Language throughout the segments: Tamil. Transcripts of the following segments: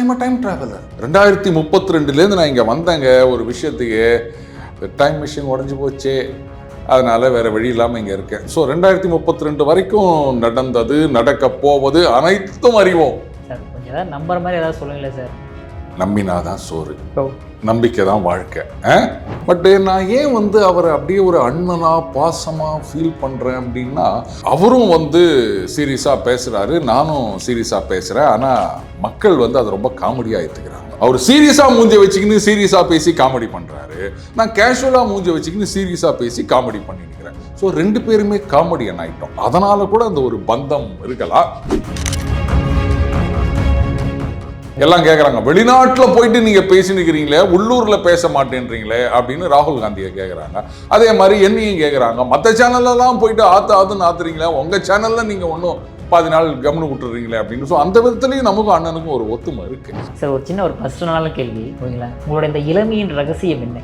I'm a time traveller. 2032 நான் இங்கே வந்தேங்க ஒரு விஷயத்துக்கு. டைம் மிஷின் உடஞ்சி போச்சு, அதனால வேற வழி இல்லாமல் இங்கே இருக்கேன். ஸோ 2032 வரைக்கும் நடந்தது, நடக்க போவது அனைத்தும் அறிவோம். சார் கொஞ்சம் ஏதாவது நம்புற மாதிரி ஏதாவது சொல்லுங்களேன் சார். நம்பினாதான் சோறு, நம்பிக்கை தான் வாழ்க்கை. பட் நான் ஏன் அவரை அப்படியே ஒரு அண்ணனா பாசமா ஃபீல் பண்றேன் அப்படின்னா, அவரும் சீரியஸா பேசுறாரு, நானும் சீரியஸா பேசுறேன். ஆனா மக்கள் அதை ரொம்ப காமெடியா எடுத்துக்கிறாங்க. அவர் சீரியஸா மூஞ்ச வச்சுக்கின்னு சீரியஸா பேசி காமெடி பண்றாரு, நான் கேஷுவலா மூஞ்ச வச்சுக்கின்னு சீரியஸா பேசி காமெடி பண்ணி நிற்கிறேன். ஸோ 2 பேருமே காமெடியன் ஆயிட்டோம். அதனால கூட அந்த ஒரு பந்தம் இருக்கலாம். எல்லாம் கேட்குறாங்க, வெளிநாட்டில் போயிட்டு நீங்கள் பேசினுக்கிறீங்களே, உள்ளூரில் பேச மாட்டேன்றீங்களே அப்படின்னு ராகுல் காந்தியை கேட்குறாங்க. அதே மாதிரி என்னையும் கேட்குறாங்க, மற்ற சேனல்லாம் போயிட்டு ஆத்துன்னு ஆத்துறீங்களே, உங்கள் சேனலில் நீங்கள் ஒன்றும் பாதி நாள் கவனம் விட்டுறீங்களே அப்படின்னு. ஸோ அந்த விதத்துலையும் நமக்கும் அண்ணனுக்கும் ஒரு ஒத்துமை இருக்கு. சார் ஒரு சின்ன ஒரு பர்சனலான கேள்வி, ஓகேங்களா? உங்களோட இந்த இளமையின் ரகசியம் என்ன?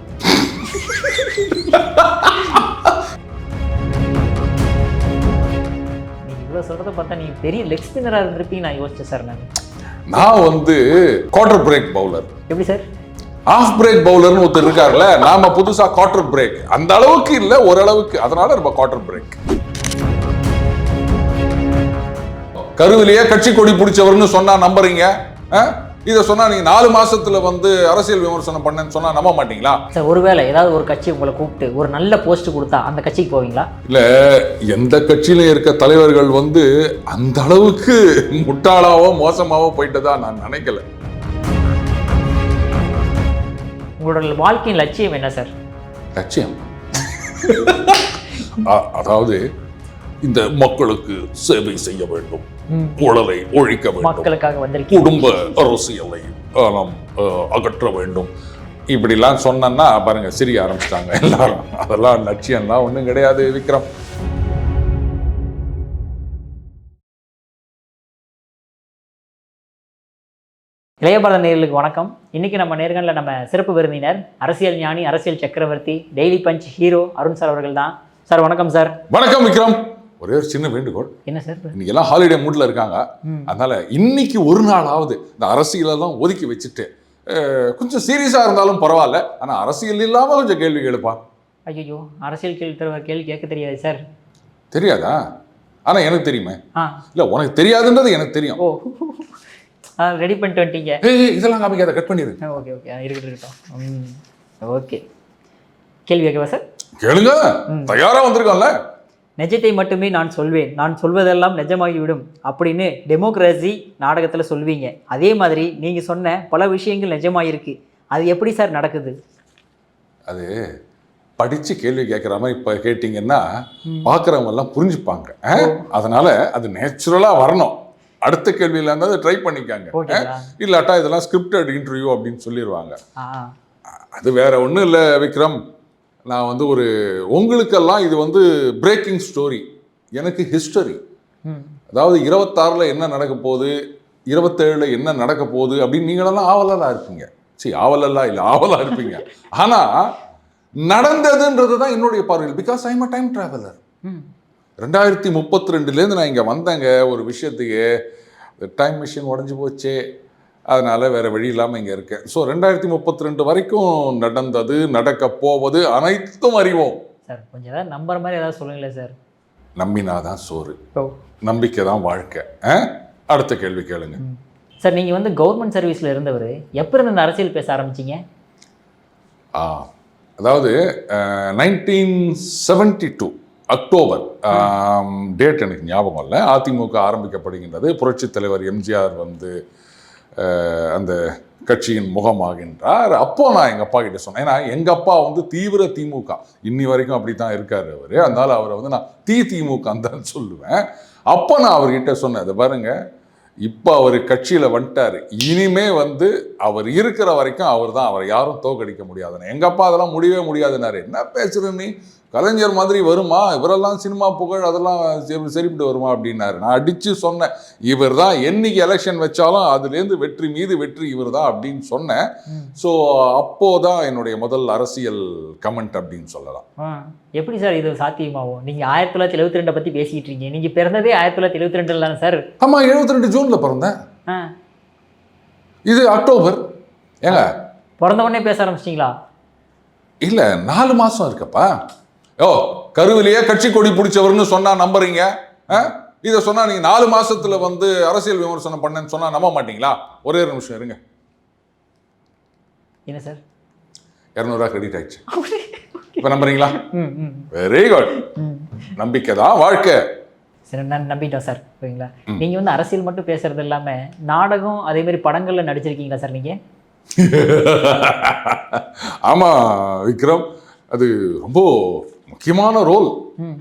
நீங்கள் இவ்வளோ சொல்கிறத பார்த்தா நீங்கள் பெரிய லெக் ஸ்பின்னராக இருந்திருப்பீங்க நான் யோசிச்சேன் சார். நான் குவார்டர் பிரேக் பவுலர். எப்படி சார்? ஆஃப் பிரேக் பவுலர்னு ஒருத்தர் இருக்காருல்ல, நாம புதுசா குவார்டர் பிரேக். அந்த அளவுக்கு இல்ல, ஓரளவுக்கு. அதனால நம்ம குவார்டர் பிரேக். கருவிலேயே கட்சி கொடி பிடிச்சவர்னு சொன்னா நம்புறீங்க? இதை சொன்னா நீங்க 4 மாசத்துல அரசியல் விமர்சனம் பண்ணேன்னு சொன்னா நம்ப மாட்டீங்களா? சார் ஒருவேளை ஏதாவது ஒரு கட்சி உங்களை கூப்பிட்டு ஒரு நல்ல போஸ்ட் கொடுத்தா அந்த கட்சிக்கு போவீங்களா? இல்ல, எந்த கட்சியிலும் இருக்க தலைவர்கள் அந்த அளவுக்கு முட்டாளாவோ மோசமாவோ போயிட்டதா நான் நினைக்கல. உங்களோட வாழ்க்கையின் லட்சியம் என்ன சார்? லட்சியம் அதாவது இந்த மக்களுக்கு சேவை செய்ய வேண்டும், ஊழலை ஒழிக்க வேண்டும், மக்களுக்காக வந்திருக்கீங்க, குடும்ப அரசியலை நாம் அகற்ற வேண்டும். இப்படிலாம் சொன்னா பாருங்க சிரிக்க ஆரம்பிச்சிட்டாங்க எல்லாரும். அதெல்லாம் லட்சியம்லாம் ஒன்றும் கிடையாது விக்ரம். இளையபாரத நேயர்களுக்கு வணக்கம். இன்னைக்கு நம்ம நேர்காணலில் நம்ம சிறப்பு விருந்தினர் அரசியல் ஞானி, அரசியல் சக்கரவர்த்தி, daily punch hero Arun sir அவர்கள் தான். சார் வணக்கம் சார். வணக்கம் விக்ரம். ஒரே ஒரு சின்ன வேண்டுகோள். என்ன சார்? இன்னைக்கு எல்லாம் ஹாலிடே மூட்ல இருக்காங்க, அதனால இன்னைக்கு ஒரு நாளாவது இந்த அரசியலெல்லாம் ஒதுக்கி வச்சுட்டு கொஞ்சம் சீரியஸா இருந்தாலும் பரவாயில்ல, ஆனா அரசியல் இல்லாம கொஞ்சம் கேள்வி கேளுப்பான். ஐயோ, அரசியல் கேள்வி கேட்க தெரியாது சார். தெரியாதா? ஆனா எனக்கு தெரியுமே. இல்ல, உனக்கு தெரியாதுன்றது எனக்கு தெரியும். ஓ, ரெடி பண்ணிட்டு வந்துட்டீங்க. இதெல்லாம் காமிக்காத, கட் பண்ணிடு. ஓகே ஓகே, இருக்கட்டும். ஓகே, கேள்வி கேட்கவா சார்? கேளுங்க, தயாரா வந்திருக்கோம்ல. நிஜத்தை மட்டுமே நான் சொல்வேன், நான் சொல்வதெல்லாம் நிஜமாகிவிடும் அப்படின்னு டெமோக்ரஸி நாடகத்தில் சொல்வீங்க. அதே மாதிரி நீங்கள் சொன்ன பல விஷயங்கள் நிஜமாயிருக்கு. அது எப்படி சார் நடக்குது? அது படித்து கேள்வி கேட்குற மாதிரி இப்போ கேட்டிங்கன்னா பார்க்குறவங்க எல்லாம் புரிஞ்சுப்பாங்க. அதனால அது நேச்சுரலாக வரணும். அடுத்த கேள்வியில் இருந்தால் அதை ட்ரை பண்ணிக்காங்க. இல்லாட்டா இதெல்லாம் ஸ்கிரிப்டட் இன்டர்வியூ அப்படின்னு சொல்லிடுவாங்க. அது வேற ஒன்றும் இல்லை விக்ரம். நான் ஒரு உங்களுக்கெல்லாம் இது பிரேக்கிங் ஸ்டோரி, எனக்கு ஹிஸ்டரி. அதாவது 26 என்ன நடக்க போகுது, 27 என்ன நடக்க போகுது அப்படின்னு நீங்களெல்லாம் ஆவலா இருப்பீங்க. சரி, ஆவலெல்லாம் இல்லை, ஆவலா இருப்பீங்க. ஆனால் நடந்ததுன்றது தான் என்னுடைய பார்வையில். Because I'm a time traveller. 2032 நான் இங்கே வந்தேங்க ஒரு விஷயத்துக்கு. டைம் மிஷின் உடஞ்சி போச்சு, அதனால வேற வழி இல்லாமல் இங்கே இருக்கேன். ஸோ 2032 வரைக்கும் நடந்தது, நடக்க போவது அனைத்தும் அறிவோம். சார் கொஞ்சம் ஏதாவது நம்புற மாதிரி ஏதாவது சொல்லுங்களேன் சார். நம்பினாதான் சோறு, நம்பிக்கை தான் வாழ்க்கை. அடுத்த கேள்வி கேளுங்க. சார் நீங்கள் கவர்மெண்ட் சர்வீஸில் இருந்தவர், எப்போ இருந்து இந்த அரசியல் பேச ஆரம்பிச்சிங்க? அதாவது 1972 அக்டோபர், டேட் எனக்கு ஞாபகம் இல்லை. அதிமுக ஆரம்பிக்கப்படுகின்றது. புரட்சித் தலைவர் எம்ஜிஆர் அந்த கட்சியின் முகமாகின்றார். அப்போ நான் எங்கள் அப்பா கிட்ட சொன்னேன். ஏன்னா எங்கள் அப்பா தீவிர திமுக, இன்னி வரைக்கும் அப்படி தான் இருக்கார் அவர். அதனால அவரை நான் திமுக தான் சொல்லுவேன். அப்போ நான் அவர்கிட்ட சொன்னேன், அதை பாருங்க, இப்போ அவர் கட்சியில் வந்துட்டார், இனிமே அவர் இருக்கிற வரைக்கும் அவர் தான், அவரை யாரும் தோக்கடிக்க முடியாதுன்னு. எங்கள் அப்பா அதெல்லாம் முடியவே முடியாதுன்னாரு. என்ன பேசுகிற நீ, கலைஞர் மாதிரி வருமா, இவரெல்லாம் சினிமா புகழ் அதெல்லாம் சரிப்பட்டு வருமா அப்படின்னாரு. நான் அடித்து சொன்னேன், இவர் தான் என்னைக்கு எலெக்ஷன் வச்சாலும் அதுலேருந்து வெற்றி மீது வெற்றி இவர் தான் அப்படின்னு சொன்னேன். ஸோ அப்போதான் என்னுடைய முதல் அரசியல் கமெண்ட் அப்படின்னு சொல்லலாம். எப்படி சார் இது சாத்தியமாகும்? நீங்கள் 1972 பற்றி பேசிக்கிட்டு இருக்கீங்க. நீங்கள் பிறந்ததே 1972 தானே சார்? ஆமாம், 72 ஜூனில் பிறந்தேன். இது அக்டோபர். ஏங்க பிறந்த உடனே பேச ஆரம்பிச்சிட்டிங்களா? இல்லை, 4 மாதம் இருக்கப்பா. கருவிலேயே கட்சி கொடி பிடிச்சவர்னு சொன்னால் நம்புறீங்க? இதை சொன்னால் நீங்கள் 4 மாதத்தில் வந்து அரசியல் விமர்சனம் பண்ணேன்னு சொன்னால் நம்ப மாட்டீங்களா? ஒரே ஒரு நிமிஷம் இருங்க. என்ன சார்? 200 கிரெடிட் ஆயிடுச்சு. இப்போ நம்புறீங்களா? Very good. நம்பிக்கை தான் வாழ்க்கை. சரி, நான் நம்பிட்டோம் சார். ஓகேங்களா? நீங்கள் வந்து அரசியல் மட்டும் பேசுறது இல்லாமல் நாடகம் அதே மாதிரி படங்களில் நடிச்சிருக்கீங்களா சார் நீங்கள்? ஆமாம் விக்ரம், அது ரொம்ப முக்கியமான ரோல்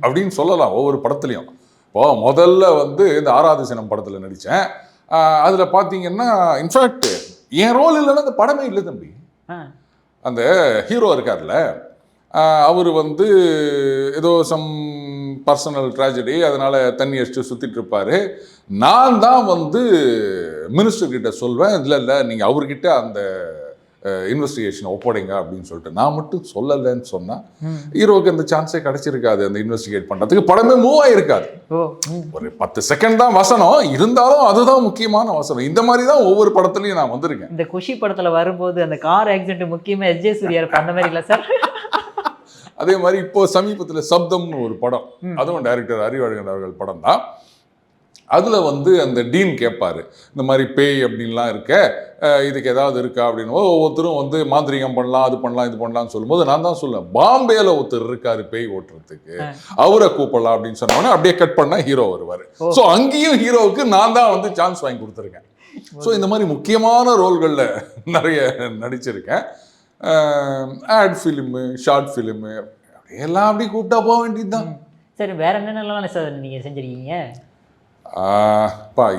அப்படின்னு சொல்லலாம் ஒவ்வொரு படத்துலையும். இப்போ முதல்ல வந்து இந்த ஆறாவது சினம் படத்தில் நடித்தேன். அதில் பார்த்தீங்கன்னா இன்ஃபேக்ட் என் ரோல் இல்லைன்னா அந்த படமே இல்லை தம்பி. அந்த ஹீரோ இருக்கார்ல, அவர் வந்து ஏதோ சம் பர்சனல் ட்ராஜடி, அதனால் தண்ணி அடிச்சு சுற்றிட்டு இருப்பார். நான் தான் வந்து மினிஸ்டர் கிட்ட சொல்வேன், இல்லை நீங்கள் அவர்கிட்ட அந்த இன்வெஸ்டிகேஷன் ஒப்படைங்க அப்படின்னு சொல்லிட்டு. நான் மட்டும் சொல்லலைன்னு சொன்னால் ஹீரோவுக்கு அந்த சான்ஸே கிடைச்சிருக்காது அந்த இன்வெஸ்டிகேட் பண்ணுறதுக்கு. படமே மூவ் ஆகிருக்காது. ஒரு 10 செகண்ட் தான் வசனம் இருந்தாலும் அதுதான் முக்கியமான வசனம். இந்த மாதிரி தான் ஒவ்வொரு படத்துலையும் நான் வந்திருக்கேன். இந்த குஷி படத்தில் வரும்போது அந்த கார் ஆக்சிடென்ட் முக்கியமாக எஸ்.ஜே. சூர்யா அந்த மாதிரி இல்லை சார்? அதே மாதிரி இப்போ சமீபத்தில் சப்தம்னு ஒரு படம், அதுவும் டைரக்டர் அறிவழகன் அவர்கள் படம் தான். அதில் வந்து அந்த டீன் கேட்பார், இந்த மாதிரி பேய் அப்படின்லாம் இருக்க, இதுக்கு ஏதாவது இருக்கா அப்படின்னு. ஒவ்வொருத்தரும் வந்து மாந்திரிகம் பண்ணலாம், அது பண்ணலாம், இது பண்ணலாம்னு சொல்லும்போது நான் தான் சொல்லுவேன், பாம்பேல ஒருத்தர் இருக்காரு பேய் ஓட்டுறதுக்கு, அவரை கூப்பிடலாம் அப்படின்னு சொன்னோன்னே அப்படியே கட் பண்ணால் ஹீரோ வருவார். ஸோ அங்கேயும் ஹீரோவுக்கு நான் தான் வந்து சான்ஸ் வாங்கி கொடுத்துருக்கேன். ஸோ இந்த மாதிரி முக்கியமான ரோல்களில் நிறைய நடிச்சிருக்கேன். ஆட் ஃபிலிமு, ஷார்ட் ஃபிலிமு, எல்லாம் அப்படி கூப்பிட்டா போக வேண்டியது தான். சரி, வேற என்னென்னலாம் சார் நீங்கள் செஞ்சுருக்கீங்க?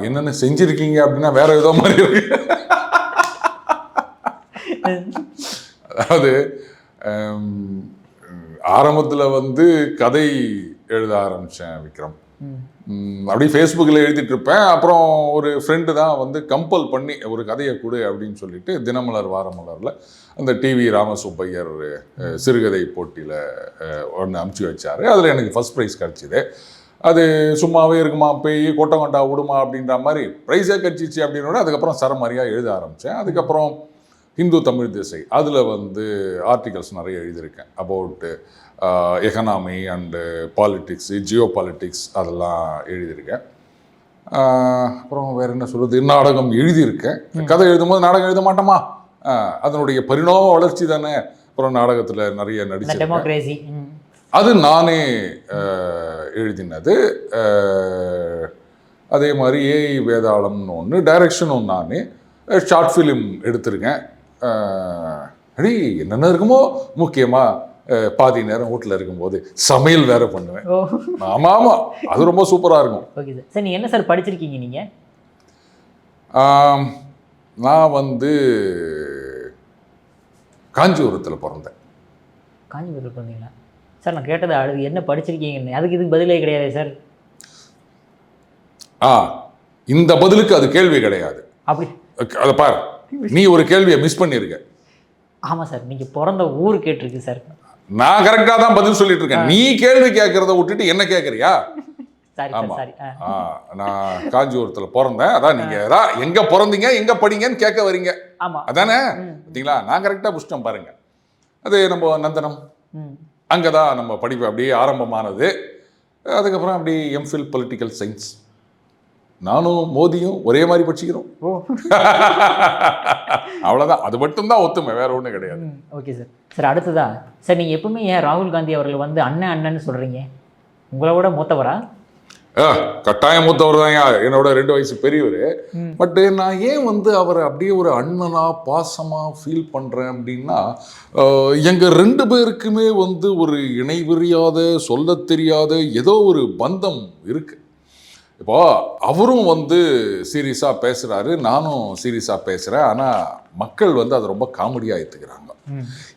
என்னென்ன செஞ்சுருக்கீங்க அப்படின்னா வேற ஏதோ மாதிரி இருக்கு. அதாவது ஆரம்பத்தில் வந்து கதை எழுத ஆரம்பித்தேன் விக்ரம். அப்படியே ஃபேஸ்புக்கில் எழுதிட்டு இருப்பேன். அப்புறம் ஒரு ஃப்ரெண்டு தான் வந்து கம்பல் பண்ணி ஒரு கதையை கொடு அப்படின்னு சொல்லிட்டு தினமலர் வாரமலரில் அந்த டிவி ராமசுப்பையர் சிறுகதை போட்டியில் ஒன்று அமுச்சு வச்சார். அதில் எனக்கு ஃபஸ்ட் ப்ரைஸ் கிடச்சிது. அது சும்மாவே இருக்குமா, போய் கொட்டை கொண்டா விடுமா அப்படின்ற மாதிரி ப்ரைஸே கிடச்சிச்சு அப்படின்னோட அதுக்கப்புறம் சரமாரியாக எழுத ஆரம்பித்தேன். அதுக்கப்புறம் ஹிந்து தமிழ் திசை, அதில் வந்து ஆர்டிகல்ஸ் நிறைய எழுதியிருக்கேன் about economy and politics, Jio politics, அதெல்லாம் எழுதியிருக்கேன். அப்புறம் வேறு என்ன சொல்கிறது, நாடகம் எழுதியிருக்கேன். கதை எழுதும்போது நாடகம் எழுத மாட்டோமா, அதனுடைய பரிணாம வளர்ச்சி தானே. அப்புறம் நாடகத்தில் நிறைய நடிச்சிருக்கேன். அது நானே எழுதினது. அதே மாதிரி ஏஐ வேதாளம்னு ஒன்று, டைரக்ஷனும் நானே. ஷார்ட் ஃபிலிம் எடுத்திருக்கேன். அடி என்னென்ன இருக்குமோ, முக்கியமாக பாதி நேரம் வீட்டில் இருக்கும்போது சமையல் வேறு பண்ணுவேன். ஆமாம் ஆமாம், அது ரொம்ப சூப்பராக இருக்கும். Okay sir. சார் நீங்கள் என்ன சார் படிச்சிருக்கீங்க நீங்கள்? நான் வந்து காஞ்சிபுரத்தில் பிறந்தேன். காஞ்சிபுரத்தில் பிறந்தீங்களா சார்? நான் கேட்டது அது என்ன படிச்சிருக்கீங்கன்னு, அதுக்கு இதுக்கு பதிலே கிடையாது சார். இந்த பதிலுக்கு அது கேள்வி கிடையாது. அப்படி அதை பாரு, நீ ஒரு கேள்வியை மிஸ் பண்ணியிருக்க. ஆமாம் சார், நீங்கள் பிறந்த ஊர் கேட்டிருக்கு சார். நான் கரெக்டாக தான் பதில் சொல்லிட்டு இருக்கேன். நீ கேள்வி கேட்கறத விட்டுட்டு என்ன கேட்குறியா? ஆமாம், நான் காஞ்சிபுரத்தில் பிறந்தேன். அதான் நீங்கள் ஏதாவது எங்கே பிறந்தீங்க எங்கே படிங்கன்னு கேட்க வரீங்க. ஆமாம் அதானே? பார்த்தீங்களா, நான் கரெக்டாக புஷ்டம் பாருங்க. அது நம்ம நந்தனம், அங்கே தான் நம்ம படிப்பு அப்படியே ஆரம்பமானது. அதுக்கப்புறம் அப்படி எம்ஃபில் பொலிட்டிக்கல் சயின்ஸ். நானும் மோதியும் ஒரே மாதிரி படிச்சுக்கிறோம். அவ்வளோதான், அது மட்டும்தான் ஒத்துமை, வேற ஒன்றும் கிடையாது. Okay sir. சார் அடுத்ததா சார், நீங்கள் எப்பவுமே ஏன் ராகுல் காந்தி அவர்கள் வந்து அண்ணன் அண்ணன்னு சொல்கிறீங்க? உங்களோட மூத்தவரா? கட்டாயம் மூத்தவர் தான், என்னோட 2 வயசு பெரியவர். பட் நான் ஏன் வந்து அவரை அப்படியே ஒரு அண்ணனா பாசமாக ஃபீல் பண்ணுறேன் அப்படின்னா, எங்கள் 2 பேருக்குமே வந்து ஒரு இணைவிரியாத, சொல்ல தெரியாத ஏதோ ஒரு பந்தம் இருக்குது. இப்போ அவரும் வந்து சீரியஸாக பேசுகிறாரு, நானும் சீரியஸாக பேசுகிறேன். ஆனால் மக்கள் வந்து அதை ரொம்ப காமெடியாக ஏற்றுக்கிறாங்க.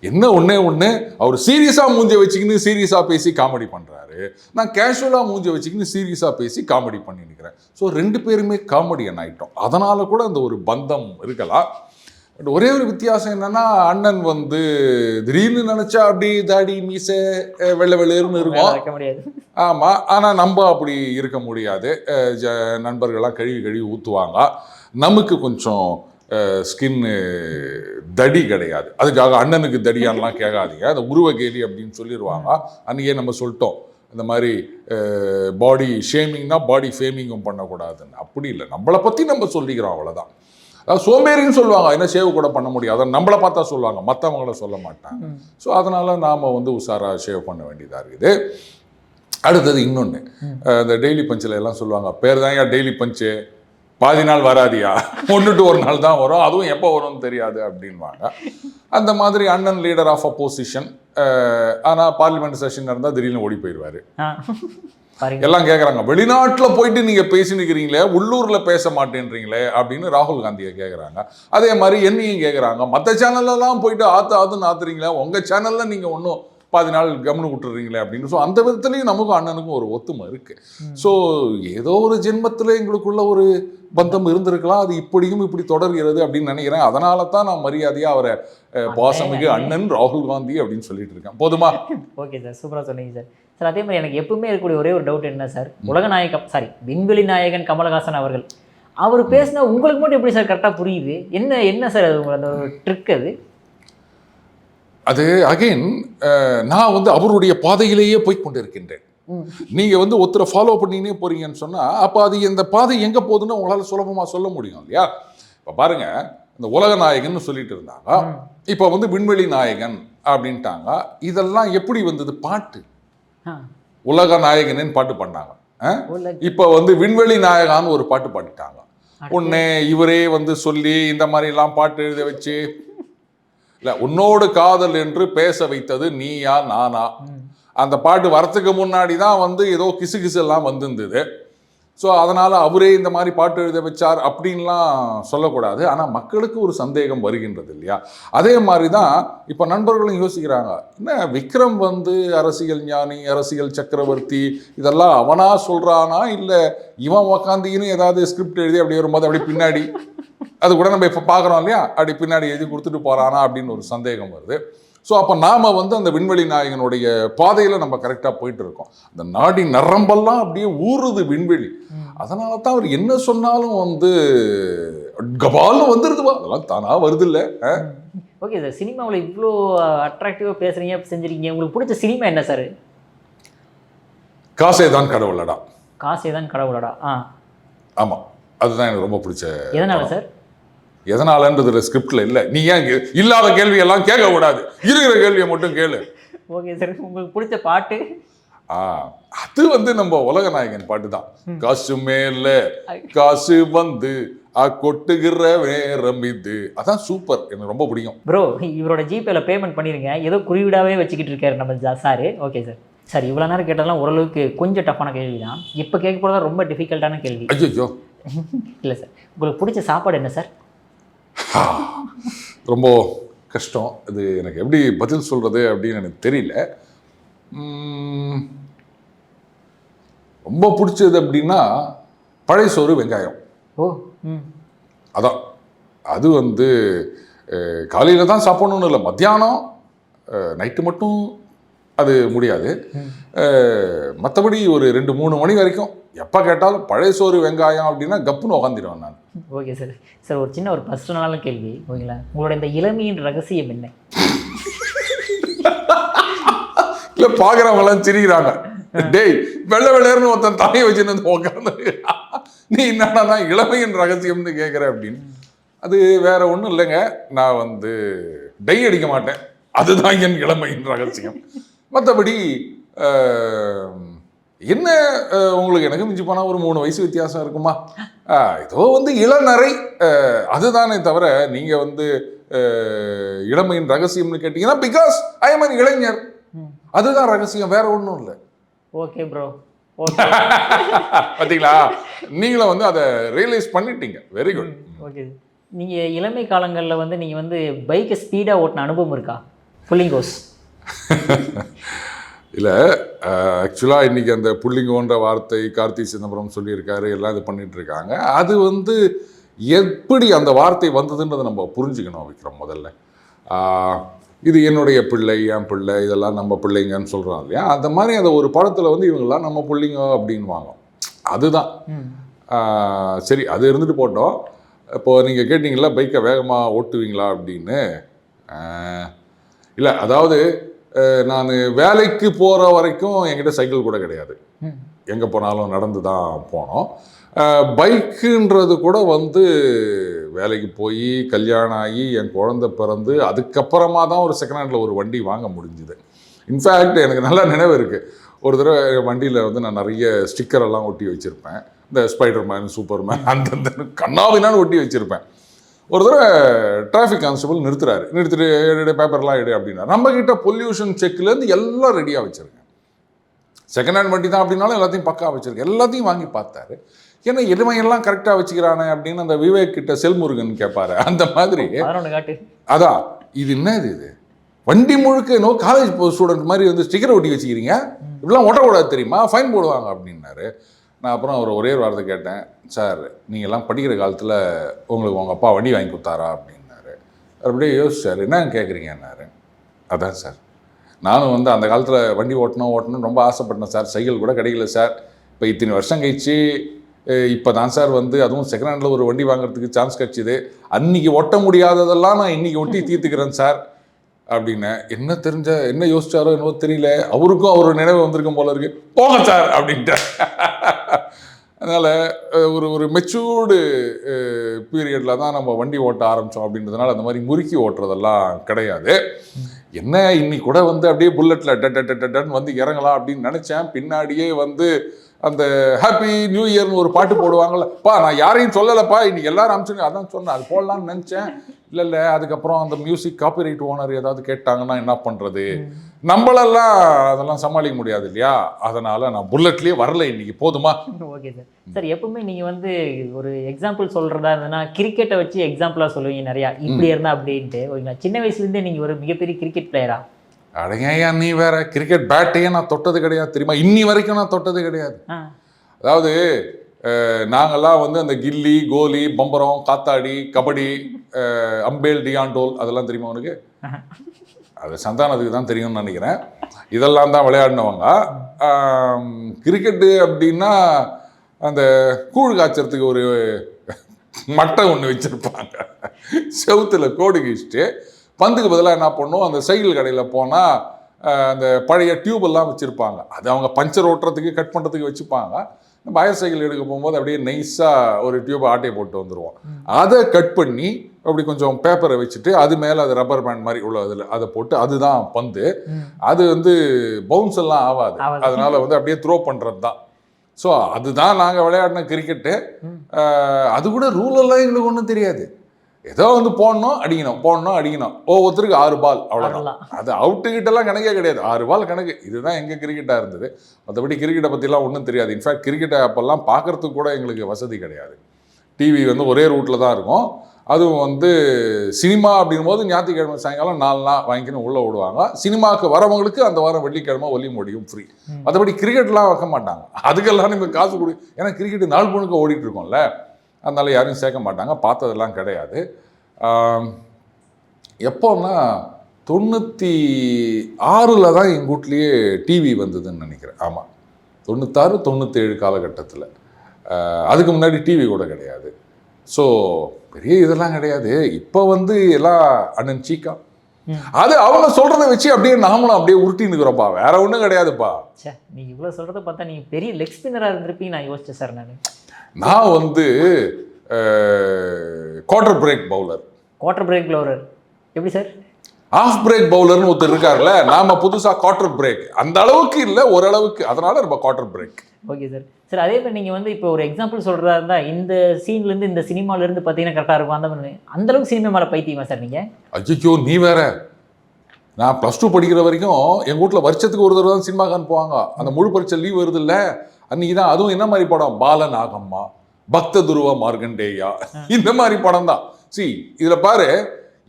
என்ன ஒன்று அவர் சீரியஸாக மூஞ்ச வச்சுக்கின்னு சீரியஸாக பேசி காமெடி பண்ணுறாரு, நான் கேஷுவலாக மூஞ்ச வச்சுக்கின்னு சீரியஸாக பேசி காமெடி பண்ணி நிற்கிறேன். ஸோ 2 பேருமே காமெடியன் ஆகிட்டோம். அதனால் கூட அந்த ஒரு பந்தம் இருக்கலாம். பட் ஒரே ஒரு வித்தியாசம் என்னென்னா, அண்ணன் வந்து திடீர்னு நினச்சா அப்படி தாடி மீசை வெள்ளை வெள்ளையர்னு இருக்கும். ஆமாம், ஆனால் நம்ம அப்படி இருக்க முடியாது. நண்பர்களாக கழுவி ஊற்றுவாங்க. நமக்கு கொஞ்சம் ஸ்கின்னு தடி கிடையாது. அதுக்காக அண்ணனுக்கு தடியான்லாம் கேட்காதீங்க, அந்த உருவ கேலி அப்படின்னு சொல்லிடுவாங்க. அன்றைக்கே நம்ம சொல்லிட்டோம் இந்த மாதிரி பாடி ஷேமிங்னா பாடி ஃபேமிங்கும் பண்ணக்கூடாதுன்னு. அப்படி இல்லை, நம்மளை பற்றி நம்ம சொல்லிக்கிறோம், அவ்வளோதான். அதாவது சோம்பேறின்னு சொல்லுவாங்க, என்ன ஷேவ் கூட பண்ண முடியாது, அதை நம்மளை பார்த்தா சொல்லுவாங்க, மற்றவங்கள சொல்ல மாட்டாங்க. ஸோ அதனால் நாம் வந்து உஷாராக ஷேவ் பண்ண வேண்டியதாக இருக்குது. அடுத்தது இன்னொன்று, இந்த டெய்லி பஞ்சில் எல்லாம் சொல்லுவாங்க, பேர் தான் ஏன் டெய்லி பஞ்சு, பாதி நாள் வராதியா, 1 to 1 நாள் தான் வரும், அதுவும் எப்போ வரும்னு தெரியாது அப்படின்வாங்க. அந்த மாதிரி அண்ணன் லீடர் ஆஃப் அப்போசிஷன், ஆனால் பார்லிமெண்ட் செஷன் நடந்தால் திடீர்னு ஓடி போயிடுவார். எல்லாம் கேட்குறாங்க, வெளிநாட்டில் போயிட்டு நீங்கள் பேசினுக்கிறீங்களே, உள்ளூரில் பேச மாட்டேன்றீங்களே அப்படின்னு ராகுல் காந்தியை கேட்குறாங்க. அதே மாதிரி என்னையும் கேட்குறாங்க, மற்ற சேனல்லலாம் போயிட்டு ஆத்துன்னு ஆத்துறீங்களே, உங்கள் சேனலில் நீங்கள் ஒன்றும் பாதி நாள் கவனம் விட்டுறீங்களே அப்படின்னு. ஸோ அந்த விதத்துலையும் நமக்கும் அண்ணனுக்கும் ஒரு ஒத்துமை இருக்கு. ஸோ ஏதோ ஒரு ஜென்மத்தில் எங்களுக்குள்ள ஒரு பந்தம் இருந்திருக்கலாம், அது இப்படியும் இப்படி தொடர்கிறது அப்படின்னு நினைக்கிறேன். அதனால தான் நான் மரியாதையாக அவரை பாசமிகு அண்ணன் ராகுல் காந்தி அப்படின்னு சொல்லிட்டு இருக்கேன். போதுமா? ஓகே சார், சூப்பராக சொன்னீங்க சார். சார் அதே மாதிரி எனக்கு எப்பவுமே இருக்கக்கூடிய ஒரே ஒரு டவுட் என்ன சார், விண்வெளி நாயகன் கமலஹாசன் அவர்கள் அவர் பேசினா உங்களுக்கு மட்டும் எப்படி சார் கரெக்டாக புரியுது? என்ன சார் அது அந்த ஒரு ட்ரிக்? அது அகைன் நான் வந்து அவருடைய பாதையிலேயே போய் கொண்டிருக்கின்றேன். நீங்க வந்து ஒருத்தரை ஃபாலோ பண்ணினே போறீங்கன்னு சொன்னா அப்போ அது இந்த பாதை எங்க போகுதுன்னு உங்களால சுலபமா சொல்ல முடியும் இல்லையா? இப்போ பாருங்க, இந்த உலக நாயகன் சொல்லிட்டு இருந்தாங்க, இப்போ வந்து விண்வெளி நாயகன் அப்படின்ட்டாங்க. இதெல்லாம் எப்படி வந்தது? பாட்டு, உலக நாயகனின் பாட்டு பண்ணாங்க. இப்போ வந்து விண்வெளி நாயகான்னு ஒரு பாட்டு பாடிட்டாங்க. உடனே இவரே வந்து சொல்லி இந்த மாதிரி எல்லாம் பாட்டு எழுத வச்சு, இல்லை உன்னோடு காதல் என்று பேச வைத்தது நீயா நானா, அந்த பாட்டு வரத்துக்கு முன்னாடி தான் வந்து ஏதோ கிசு எல்லாம் வந்திருந்தது. ஸோ அதனால் அவரே இந்த மாதிரி பாட்டு எழுத வச்சார் அப்படின்லாம் சொல்லக்கூடாது. ஆனால் மக்களுக்கு ஒரு சந்தேகம் வருகின்றது இல்லையா? அதே மாதிரி தான் இப்போ நண்பர்களும் யோசிக்கிறாங்க, என்ன விக்ரம் வந்து அரசியல் ஞானி, அரசியல் சக்கரவர்த்தி, இதெல்லாம் அவனா சொல்கிறானா இல்லை இவன் உக்காந்தின்னு ஏதாவது ஸ்கிரிப்ட் எழுதி அப்படி வரும்போது அப்படி பின்னாடி அது கூட நம்ம இப்போ பார்க்குறோம் இல்லையா, அப்படி பின்னாடி எழுதி கொடுத்துட்டு போகிறானா அப்படின்னு ஒரு சந்தேகம் வருது. ஸோ அப்போ நாம் வந்து அந்த விண்வெளி நாயகனுடைய பாதையில் நம்ம கரெக்டாக போயிட்டு இருக்கோம். அந்த நாடி நரம்பெல்லாம் அப்படியே ஊறுது விண்வெளி. அதனால தான் அவர் என்ன சொன்னாலும் வந்து கபால்னு வந்துருதுவா, அதெல்லாம் தானா வருது இல்லை. ஓகே சார், சினிமாவில் இவ்வளோ அட்ராக்டிவாக பேசுகிறீங்க, செஞ்சுருக்கீங்க, உங்களுக்கு பிடிச்ச சினிமா என்ன சார்? காசே தான் கடவுளடா. காசே தான் கடவுளடா. ஆமாம், அதுதான் எனக்கு ரொம்ப பிடிச்ச. எதனால சார்? எதனாலன்றது ஸ்கிரிப்டில் இல்லை. நீ ஏன் இல்லாத கேள்வியெல்லாம் கேட்கக்கூடாது, இருக்கிற கேள்வியை மட்டும் கேளு. ஓகே சார், உங்களுக்கு பிடிச்ச பாட்டு? அது வந்து நம்ம உலக நாயகன் பாட்டு தான். காசு மேல காசு வந்து கொட்டுகிற வேரம் இது, அதான் சூப்பர், எனக்கு ரொம்ப பிடிக்கும். ப்ரோ, இவரோட ஜிபேல பேமெண்ட் பண்ணிருங்க, ஏதோ குறியீடாவே வச்சுக்கிட்டு இருக்காரு நம்ம சார். Okay sir. சார் இவ்வளோ நேரம் கேட்டதெல்லாம் ஓரளவுக்கு கொஞ்சம் டஃப்பான கேள்வி தான். இப்போ கேட்க போகிறதா ரொம்ப டிஃபிகல்ட்டான கேள்வி. ஐயோ இல்லை சார், உங்களுக்கு பிடிச்ச சாப்பாடு என்ன சார்? ரொம்ப கஷ்டம், அது எனக்கு எப்படி பதில் சொல்கிறது அப்படின்னு எனக்கு தெரியல. ரொம்ப பிடிச்சது அப்படின்னா பழைய சோறு வெங்காயம். அதான், அது வந்து காலையில் தான் சாப்பிடணும்னு இல்லை, மத்தியானம் நைட்டு மட்டும் அது முடியாது. மற்றபடி ஒரு 2-3 மணி வரைக்கும் எப்போ கேட்டாலும் பழைய சோறு வெங்காயம் அப்படின்னா கப்புன்னு உக்காந்துடுவேன் நான். Okay sir. சார் ஒரு சின்ன ஒரு பர்சனலான கேள்வி, ஓகேங்களா? உங்களோட இந்த இளமையின் ரகசியம் என்ன? இல்லை, பார்க்குறவங்களாம் சிரிக்கிறாங்க, டேய் வெள்ளையர்னு ஒருத்தன் தலையை வச்சுன்னு உட்காந்து நீ என்னன்னா இளமையின் ரகசியம்னு கேட்குற அப்படின்னு. அது வேற ஒன்றும் இல்லைங்க, நான் வந்து டை அடிக்க மாட்டேன், அதுதான் என் இளமையின் ரகசியம். மற்றபடி என்ன உங்களுக்கு எனக்கு மிஞ்சி போனால் ஒரு 3 வயசு வித்தியாசம் இருக்குமா, ஏதோ வந்து இளநரை, அதுதானே தவிர நீங்கள் வந்து இளமையின் ரகசியம்னு கேட்டீங்கன்னா பிகாஸ் ஐ எம் அன் இளைஞர், அதுதான் ரகசியம், வேற ஒன்றும் இல்லை. Okay bro. பார்த்தீங்களா, நீங்களும் வந்து அதை ரியலைஸ் பண்ணிட்டீங்க, வெரி குட். ஓகே. நீங்கள் இளமை காலங்களில் வந்து நீங்கள் வந்து பைக்கை ஸ்பீடாக ஓட்டின அனுபவம் இருக்கா? புல்லிங்கோஸ்? இல்லை, ஆக்சுவலாக இன்றைக்கி அந்த புல்லிங்கோன்ற வார்த்தை கார்த்தி சிதம்பரம் சொல்லியிருக்காரு, எல்லாம் இது பண்ணிட்டு இருக்காங்க. அது வந்து எப்படி அந்த வார்த்தை வந்ததுன்றதை நம்ம புரிஞ்சுக்கணும் விக்ரம். முதல்ல இது என்னுடைய பிள்ளை, என் பிள்ளை, இதெல்லாம் நம்ம பிள்ளைங்கன்னு சொல்கிறோம் இல்லையா, அந்த மாதிரி அந்த ஒரு படத்தில் வந்து இவங்கெல்லாம் நம்ம பிள்ளைங்க அப்படின்வாங்க, அதுதான். சரி, அது இருந்துட்டு போட்டோம். இப்போது நீங்கள் கேட்டிங்களா பைக்கை வேகமாக ஓட்டுவீங்களா அப்படின்னு. இல்லை, அதாவது நான் வேலைக்கு போகிற வரைக்கும் என்கிட்ட சைக்கிள் கூட கிடையாது. எங்கே போனாலும் நடந்து தான் போனோம். பைக்குன்றது கூட வந்து வேலைக்கு போய் கல்யாணம் ஆகி என் குழந்தை பிறந்து அதுக்கப்புறமா தான் ஒரு செகண்ட் ஹேண்டில் ஒரு வண்டி வாங்க முடிஞ்சுது. இன்ஃபேக்ட் எனக்கு நல்லா நினைவு இருக்குது. ஒரு தடவை வண்டியில் வந்து நான் நிறைய ஸ்டிக்கரெல்லாம் ஒட்டி வச்சுருப்பேன். இந்த ஸ்பைடர்மேன், சூப்பர்மேன், அந்தந்த கண்ணாவினான்னு ஒட்டி வச்சுருப்பேன். ஒரு தடவை டிராஃபிக் கான்ஸ்டபிள் நிறுத்திட்டு எடு பேப்பர்லாம் எடு அப்படின்னா, நம்மக்கிட்ட பொல்யூஷன் செக்லேருந்து எல்லாம் ரெடியாக வச்சுருக்கேன். செகண்ட் ஹேண்ட் வண்டி தான் அப்படின்னாலும் எல்லாத்தையும் பக்கா வச்சுருக்கேன். எல்லாத்தையும் வாங்கி பார்த்தாரு. ஏன்னா எல்லாம் கரெக்டாக வச்சுக்கிறானே அப்படின்னு அந்த விவேக் கிட்ட செல்முருகன் கேட்பாரு. அந்த மாதிரி அதான் இது என்னது, இது வண்டி முழுக்க காலேஜ் ஸ்டூடெண்ட் மாதிரி வந்து ஸ்டிக்கர் ஒட்டி வச்சுக்கிறீங்க, இப்படிலாம் ஒட்டக்கூடாது தெரியுமா, ஃபைன் போடுவாங்க அப்படின்னாரு. நான் அப்புறம் அவர் ஒரே ஒரு வார்த்தை கேட்டேன், சார் நீங்கள்லாம் படிக்கிற காலத்தில் உங்களுக்கு உங்கள் அப்பா வண்டி வாங்கி கொடுத்தாரா அப்படின்னாரு. அப்படியே யோசிச்சார், என்னன்னு கேட்குறீங்கன்னாரு. அதான் சார், நானும் வந்து அந்த காலத்தில் வண்டி ஓட்டணும் ரொம்ப ஆசைப்பட்டேன் சார். சைக்கிள் கூட கிடைக்கல சார். இப்போ இத்தனை வருஷம் கழிச்சு இப்போ தான் சார் வந்து அதுவும் செகண்ட் ஹேண்டில் ஒரு வண்டி வாங்குறதுக்கு சான்ஸ் கிடச்சிது. அன்றைக்கி ஒட்ட முடியாததெல்லாம் நான் இன்றைக்கி ஒட்டி தீர்த்துக்கிறேன் சார் அப்படின்னு. என்ன யோசிச்சாரோ என்னவோ தெரியல, அவருக்கும் அவர் நினைவு வந்திருக்கும் போல இருக்கு. போங்க சார் அப்படின்ட்டு. அதனால் ஒரு மெச்சூர்டு பீரியடில் தான் நம்ம வண்டி ஓட்ட ஆரம்பித்தோம் அப்படின்றதுனால அந்த மாதிரி முறுக்கி ஓட்டுறதெல்லாம் கிடையாது. என்ன இன்னைக்கு கூட வந்து அப்படியே புல்லட்டில் வந்து இறங்கலாம் அப்படின்னு நினச்சேன். பின்னாடியே வந்து அந்த ஹாப்பி நியூ இயர்னு ஒரு பாட்டு போடுவாங்கள்ல, நான் யாரையும் சொல்லலைப்பா, இன்னைக்கு எல்லாரும் அனுப்பிச்சுங்க, அதான் சொன்னேன், அது போடலான்னு நினச்சேன். இல்லை அதுக்கப்புறம் அந்த மியூசிக் காப்பிரைட் ஓனர் ஏதாவது கேட்டாங்கன்னா என்ன பண்ணுறது, நம்மளெல்லாம் அதெல்லாம் சமாளிக்க முடியாது இல்லையா. அதனால் நான் புல்லட்லேயே வரல இன்னைக்கு, போதுமா. Okay sir. சார் எப்பவுமே நீங்கள் வந்து ஒரு எக்ஸாம்பிள் சொல்கிறதா இருந்ததுன்னா கிரிக்கெட்டை வச்சு எக்ஸாம்பிளாக சொல்லுவீங்க நிறையா, இப்படி இருந்தால் அப்படின்ட்டு. ஓகேங்களா, சின்ன வயசுலேருந்தே நீங்கள் ஒரு மிகப்பெரிய கிரிக்கெட் பிளேயரா? அடங்கய்யா நீ வேற, கிரிக்கெட் பேட்டையே நான் தொட்டது கிடையாது தெரியுமா, இன்னி வரைக்கும் நான் தொட்டது கிடையாது. அதாவது நாங்கள்லாம் வந்து அந்த கில்லி, கோலி, பம்பரம், காத்தாடி, கபடி, அம்பேல், டியாண்டோல் அதெல்லாம் தெரியுமா உனக்கு? அது சந்தானத்துக்கு தான் தெரியும்னு நினைக்கிறேன். இதெல்லாம் தான் விளையாடினவங்க. கிரிக்கெட்டு அப்படின்னா அந்த கூழ் காய்ச்சறதுக்கு ஒரு மட்டை ஒன்று வச்சுருப்பாங்க, செவுத்தில் கோடு கிழிச்சிட்டு பந்துக்கு பதிலாக என்ன பண்ணும், அந்த சைக்கிள் கடையில் போனால் அந்த பழைய டியூபெல்லாம் வச்சுருப்பாங்க. அது அவங்க பஞ்சர் ஓட்டுறதுக்கு கட் பண்ணுறதுக்கு வச்சுப்பாங்க. பயர் சைக்கிள் எடுக்க போகும்போது அப்படியே நைஸாக ஒரு டியூபை ஆட்டையை போட்டு வந்துடுவோம். அதை கட் பண்ணி அப்படி கொஞ்சம் பேப்பரை வச்சுட்டு அது மேலே அது ரப்பர் பேண்ட் மாதிரி உள்ள அதில் அதை போட்டு, அதுதான் பந்து. அது வந்து பவுன்ஸ் எல்லாம் ஆகாது, அதனால் வந்து அப்படியே த்ரோ பண்ணுறது தான். ஸோ அதுதான் நாங்கள் விளையாடின கிரிக்கெட்டு. அது கூட ரூலெல்லாம் எங்களுக்கு ஒன்றும் தெரியாது. ஏதோ வந்து போடணும் அடிக்கணும், ஒவ்வொருத்தருக்கு 6 பால் அவ்வளோதான். அது அவுட்டுக்கிட்டெல்லாம் கணக்கே கிடையாது, 6 பால் கணக்கு. இதுதான் எங்கள் கிரிக்கெட்டாக இருந்தது. மற்றபடி கிரிக்கெட்டை பற்றிலாம் ஒன்றும் தெரியாது. இன்ஃபேக்ட் கிரிக்கெட்டை அப்போல்லாம் பார்க்குறதுக்கு கூட எங்களுக்கு வசதி கிடையாது. டிவி வந்து ஒரே ரூட்டில் தான் இருக்கும். அதுவும் வந்து சினிமா அப்படிங்கும் போது ஞாயிற்றுக்கிழமை சாயங்காலம் 4 நாள் வாங்கிக்கணும் உள்ளே விடுவாங்க. சினிமாவுக்கு வரவங்களுக்கு அந்த வாரம் வெள்ளிக்கிழமை ஒலி மொழியும் ஃப்ரீ. மற்றபடி கிரிக்கெட்லாம் வைக்க மாட்டாங்க. அதுக்கெல்லாம் நீங்கள் காசு கொடு, ஏன்னா கிரிக்கெட்டு நாள் முழுக்க ஓடிட்டு இருக்கோம்ல, அதனால யாரையும் சேர்க்க மாட்டாங்க. பார்த்ததெல்லாம் கிடையாது. எப்போன்னா 96 தான் எங்கள் வீட்லேயே டிவி வந்ததுன்னு நினைக்கிறேன். ஆமாம், 96, 97 காலகட்டத்தில். அதுக்கு முன்னாடி டிவி கூட கிடையாது. ஸோ பெரிய இதெல்லாம் கிடையாது. இப்போ வந்து எல்லாம் அண்ணன் சீக்கா, அது அவங்க சொல்கிறத வச்சு அப்படியே நாமளும் அப்படியே உருட்டின்னு இருக்கிறோம்ப்பா, வேற ஒன்றும் கிடையாதுப்பா. சார் நீங்கள் இவ்வளோ சொல்கிறத பார்த்தா நீங்கள் பெரிய லெக் ஸ்பின்னராக இருந்திருப்பீங்க நான் யோசிச்சேன் சார். நான் வந்து குவார்டர் பிரேக் பவுலர். எப்படி சார்? ஆஃப் பிரேக் பவுலர்னு ஒருத்தர் இருக்கார்ல, நாம புதுசாக குவார்டர் பிரேக், அந்த அளவுக்கு இல்லை, ஓரளவுக்கு, அதனால நம்ம quarter break. Okay sir. Sir அதே மாதிரி நீங்கள் வந்து இப்போ ஒரு எக்ஸாம்பிள் சொல்கிறதா இருந்தால் இந்த சீன்லேருந்து இந்த சினிமாலேருந்து பார்த்தீங்கன்னா கரெக்டாக இருக்கும். அந்தளவுக்கு சினிமா மேலே பைத்தியமா சார் நீங்கள்? ஐயோ நீ வேற, நான் +2 படிக்கிற வரைக்கும் எங்கள் வீட்டில் வருஷத்துக்கு ஒரு தடவை தான் சினிமாக்கு அனுப்புவாங்க. அந்த முழு பரீட்சை லீவ் வருது இல்லை, அன்றைக்கி தான். அதுவும் என்ன மாதிரி படம், பாலநாகம்மா, பக்த துருவ மார்கண்டேயா, இந்த மாதிரி படம் தான். இதில் பாரு,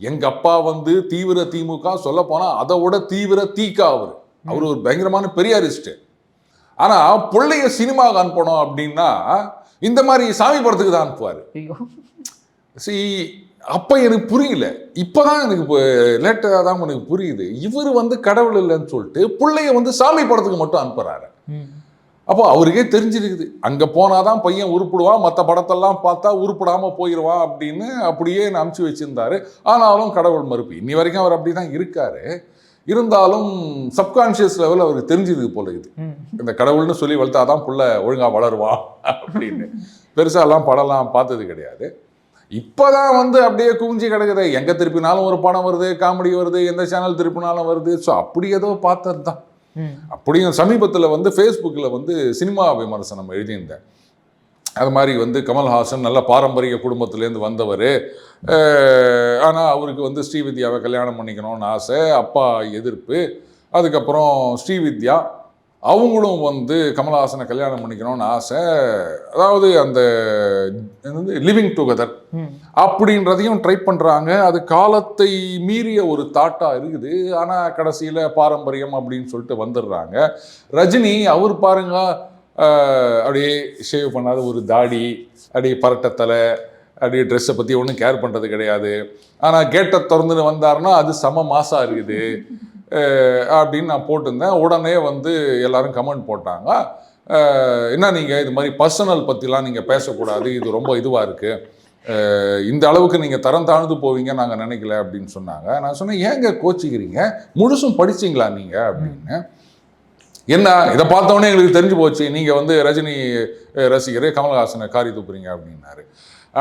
எங்கள் அப்பா வந்து தீவிர திமுக, சொல்ல போனால் அதை விட தீவிர தீகா. அவர் ஒரு பயங்கரமான பெரியாரிஸ்ட்டு. ஆனால் பிள்ளைய சினிமாவுக்கு அனுப்பணும் அப்படின்னா இந்த மாதிரி சாமி படத்துக்கு தான் அனுப்புவார். அப்போ எனக்கு புரியல, இப்போதான் எனக்கு லேட்டாக தான் எனக்கு புரியுது. இவர் வந்து கடவுள் இல்லைன்னு சொல்லிட்டு பிள்ளைய வந்து சாமி படத்துக்கு மட்டும் அனுப்புகிறாரு. அப்போ அவருக்கே தெரிஞ்சிருக்குது அங்கே போனாதான் பையன் உருப்பிடுவான், மற்ற படத்தெல்லாம் பார்த்தா உருப்பிடாமல் போயிடுவான் அப்படின்னு அப்படியே அனுப்பிச்சு வச்சிருந்தாரு. ஆனாலும் கடவுள் மறுப்பு. இன்னி வரைக்கும் அவர் அப்படி தான் இருக்காரு. இருந்தாலும் சப்கான்ஷியஸ் லெவல் அவருக்கு தெரிஞ்சிருக்கு போல இது. இந்த கடவுள்னு சொல்லி வளர்த்தாதான் புள்ள ஒழுங்காக வளருவான் அப்படின்னு. பெருசாலாம் படம்லாம் பார்த்தது கிடையாது. இப்போதான் வந்து அப்படியே குவிஞ்சி கிடக்குது. எங்கே திருப்பினாலும் ஒரு படம் வருது, காமெடி வருது, எந்த சேனல் திருப்பினாலும் வருது. ஸோ அப்படி ஏதோ பார்த்தது தான். அப்படியும் சமீபத்தில் வந்து ஃபேஸ்புக்கில் வந்து சினிமா விமர்சனம் எழுதியிருந்தேன். அது மாதிரி வந்து கமல்ஹாசன் நல்ல பாரம்பரிய குடும்பத்துலேருந்து வந்தவர், ஆனால் அவருக்கு வந்து ஸ்ரீவித்யாவை கல்யாணம் பண்ணிக்கணும்னு ஆசை, அப்பா எதிர்ப்பு. அதுக்கப்புறம் ஸ்ரீவித்யா அவங்களும் வந்து கமல்ஹாசனை கல்யாணம் பண்ணிக்கணும்னு ஆசை, அதாவது அந்த லிவிங் டுகெதர் அப்படின்றதையும் ட்ரை பண்ணுறாங்க. அது காலத்தை மீறிய ஒரு தாட்டாக இருக்குது. ஆனால் கடைசியில் பாரம்பரியம் அப்படின்னு சொல்லிட்டு வந்துடுறாங்க. ரஜினி அவர் பாருங்க, அப்படியே ஷேவ் பண்ணாத ஒரு தாடி, அப்படியே பரட்டத்தலை, அப்படியே ட்ரெஸ்ஸை பற்றி ஒன்றும் கேர் பண்ணுறது கிடையாது. ஆனால் கேட்டை திறந்துன்னு வந்தாருன்னா அது செம மாசாக இருக்குது அப்படின்னு நான் போட்டிருந்தேன். உடனே வந்து எல்லாரும் கமெண்ட் போட்டாங்க, என்ன நீங்கள் இது மாதிரி பர்சனல் பற்றிலாம் நீங்கள் பேசக்கூடாது, இது ரொம்ப இதுவாக இருக்குது, இந்த அளவுக்கு நீங்கள் தரம் தாழ்ந்து போவீங்க நாங்கள் நினைக்கல அப்படின்னு சொன்னாங்க. நான் சொன்னேன், ஏங்க கோச்சிக்கிறீங்க, முழுசும் படிச்சிங்களா நீங்கள் அப்படின்னு. என்ன இதை பார்த்தோன்னே எங்களுக்கு தெரிஞ்சு போச்சு நீங்கள் வந்து ரஜினி ரசிகர், கமல்ஹாசனை காரி தூக்குறீங்க அப்படின்னாரு.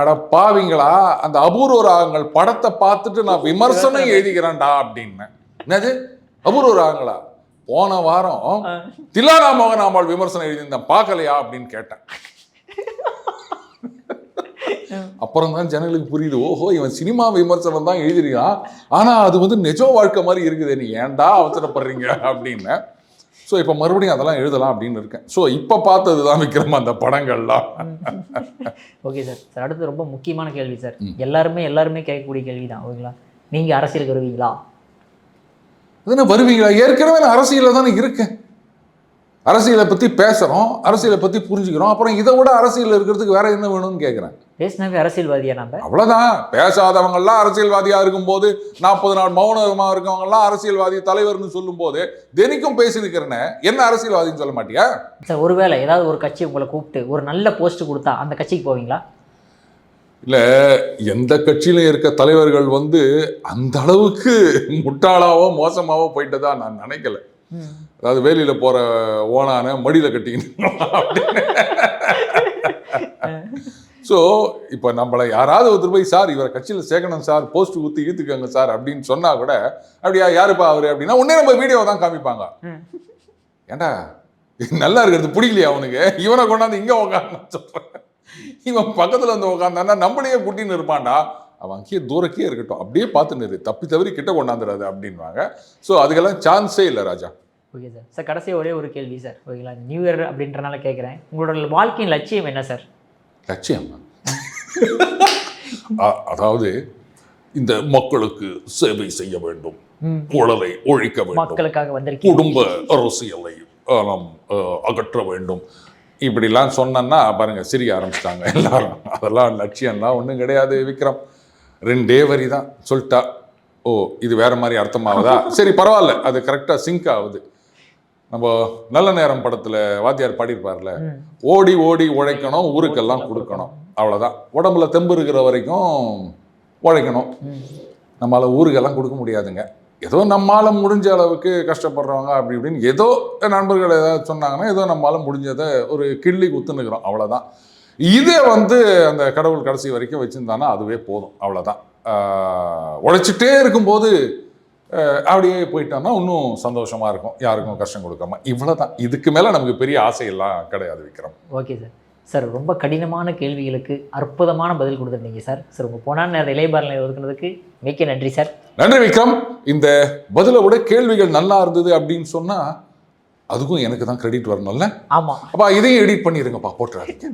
அட பாவிங்களா, அந்த அபூர்வ ராகங்கள் படத்தை பார்த்துட்டு நான் விமர்சனம் எழுதிக்கிறேன்டா அப்படின்னேன். என்னது அபூர்வ ராகங்களா? போன வாரம் தில்லானா மோகனாம்பாள் விமர்சனம் எழுதியிருந்தேன், பார்க்கலையா அப்படின்னு கேட்டேன். அப்புறம் தான் ஜனங்களுக்கு புரியுது, ஓஹோ இவன் சினிமா விமர்சனம் தான் எழுதிருக்கான், ஆனா அது வந்து நிஜ வாழ்க்கை மாதிரி இருக்குது, நீ ஏன்டா அவசரப்படுறீங்க அப்படின்னு. ஸோ இப்போ மறுபடியும் அதெல்லாம் எழுதலாம் அப்படின்னு இருக்கேன். ஸோ இப்போ பார்த்தது தான் விக்ரம் அந்த படங்கள்லாம். Okay sir. சார் அடுத்து ரொம்ப முக்கியமான கேள்வி சார், எல்லாருமே கேட்கக்கூடிய கேள்வி தான். ஓகேங்களா, நீங்கள் அரசியலுக்கு வருவீங்களா? அதுன்னு வருவீங்களா? ஏற்கனவே நான் அரசியலில் தானே இருக்கேன். அரசியலை பற்றி பேசுகிறோம், அரசியலை பற்றி புரிஞ்சுக்கிறோம். அப்புறம் இதை விட அரசியல் இருக்கிறதுக்கு வேற என்ன வேணும்னு கேட்குறேன். பேசினாவே அரசியல்வாதியா நம்ம? அவ்வளோதான். பேசாதவங்கெல்லாம் அரசியல்வாதியாக இருக்கும்போது, 40 நாள் மௌனமாக இருக்கவங்கெல்லாம் அரசியல்வாதி தலைவர்னு சொல்லும் போது தினைக்கும் பேசியிருக்கிறேன்னு என்ன அரசியல்வாதின்னு சொல்ல மாட்டியா? சார் ஒருவேளை ஏதாவது ஒரு கட்சி உங்களை கூப்பிட்டு ஒரு நல்ல போஸ்ட் கொடுத்தா அந்த கட்சிக்கு போவீங்களா? இல்லை, எந்த கட்சியிலும் இருக்க தலைவர்கள் வந்து அந்த அளவுக்கு முட்டாளாவோ மோசமாவோ போயிட்டதா நான் நினைக்கல. அதாவது வேலியில் போகிற ஓனான மடியில் கட்டிக்கணும் அப்படின்னு. ஸோ இப்போ நம்மளை யாராவது ஒருத்தர் போய், சார் இவரை கட்சியில் சேர்க்கணும் சார், போஸ்ட் ஊற்றி ஈத்துக்கங்க சார் அப்படின்னு சொன்னால் கூட, அப்படியா யாருப்பா அவர் அப்படின்னா உடனே நம்ம வீடியோவை தான் காமிப்பாங்க. ஏண்டா நல்லா இருக்கிறது பிடிக்கலையா அவனுக்கு, இவனை கொண்டாந்து இங்கே உட்காந்து சொல்கிறேன், இவன் பக்கத்தில் வந்து உட்காந்தான்னா நம்மளையே குட்டின்னு இருப்பான்டா, அவன் அங்கேயே தூரக்கே இருக்கட்டும், அப்படியே பார்த்துன்னு இரு, தப்பி தவறி கிட்ட கொண்டாந்துடாது அப்படின்வாங்க. ஸோ அதுக்கெல்லாம் சான்ஸே இல்லை ராஜா. Okay sir. சார் கடைசியாக ஒரே ஒரு கேள்வி சார், ஓகேங்களா, நியூ இயர் அப்படின்றனால கேட்குறேன், உங்களோட வாழ்க்கையின் லட்சியம் என்ன சார்? லட்சியம் அதாவது இந்த மக்களுக்கு சேவை செய்ய வேண்டும், ஊழலை ஒழிக்க வேண்டும், மக்களுக்காக வந்திருக்கீங்க, குடும்ப அரசியலை நாம் அகற்ற வேண்டும், இப்படிலாம் சொன்னா பாருங்க சிரிக்க ஆரம்பிச்சிட்டாங்க எல்லாரும். அதெல்லாம் லட்சியம்லாம் ஒன்றும் கிடையாது விக்ரம். 2 வரி தான் சொல்லிட்டா, ஓ இது வேற மாதிரி அர்த்தமாகுதா, சரி பரவாயில்ல, அது கரெக்டாக சிங்க் ஆகுது. நம்ம நல்ல நேரம் படத்தில் வாத்தியார் பாடியிருப்பார்ல, ஓடி ஓடி உழைக்கணும், ஊருக்கெல்லாம் கொடுக்கணும், அவ்வளோதான். உடம்புல தெம்பு இருக்கிற வரைக்கும் உழைக்கணும், நம்மளால் ஊருக்கெல்லாம் கொடுக்க முடியாதுங்க. ஏதோ நம்மளால் முடிஞ்ச அளவுக்கு கஷ்டப்படுறவங்க அப்படி இப்படின்னு ஏதோ நண்பர்கள் ஏதாவது சொன்னாங்கன்னா ஏதோ நம்மளால் முடிஞ்சதை ஒரு கிள்ளி குத்துனுக்கிறோம், அவ்வளோதான். இதே வந்து அந்த கடவுள் கடைசி வரைக்கும் வச்சுருந்தானா அதுவே போதும், அவ்வளோதான். உழைச்சிட்டே இருக்கும்போது அப்படியே போயிட்டோம்னா இன்னும் சந்தோஷமாக இருக்கும், யாருக்கும் கஷ்டம் கொடுக்காம, இவ்வளோதான். இதுக்கு மேலே நமக்கு பெரிய ஆசையெல்லாம் கிடையாது விக்ரம். Okay sir. சார் ரொம்ப கடினமான கேள்விகளுக்கு அற்புதமான பதில் கொடுத்துருந்தீங்க சார். சார் உங்கள் போனான் நேரம் இளையபாரனை ஒதுக்குனதுக்கு மிக்க நன்றி சார். நன்றி விக்ரம். இந்த பதிலை விட கேள்விகள் நல்லா இருந்தது அப்படின்னு சொன்னால் அதுக்கும் எனக்கு தான் கிரெடிட் வரணும்ல. ஆமாம். அப்போ இதையும் எடிட் பண்ணிடுங்கப்பா, போட்டுறாதீங்க.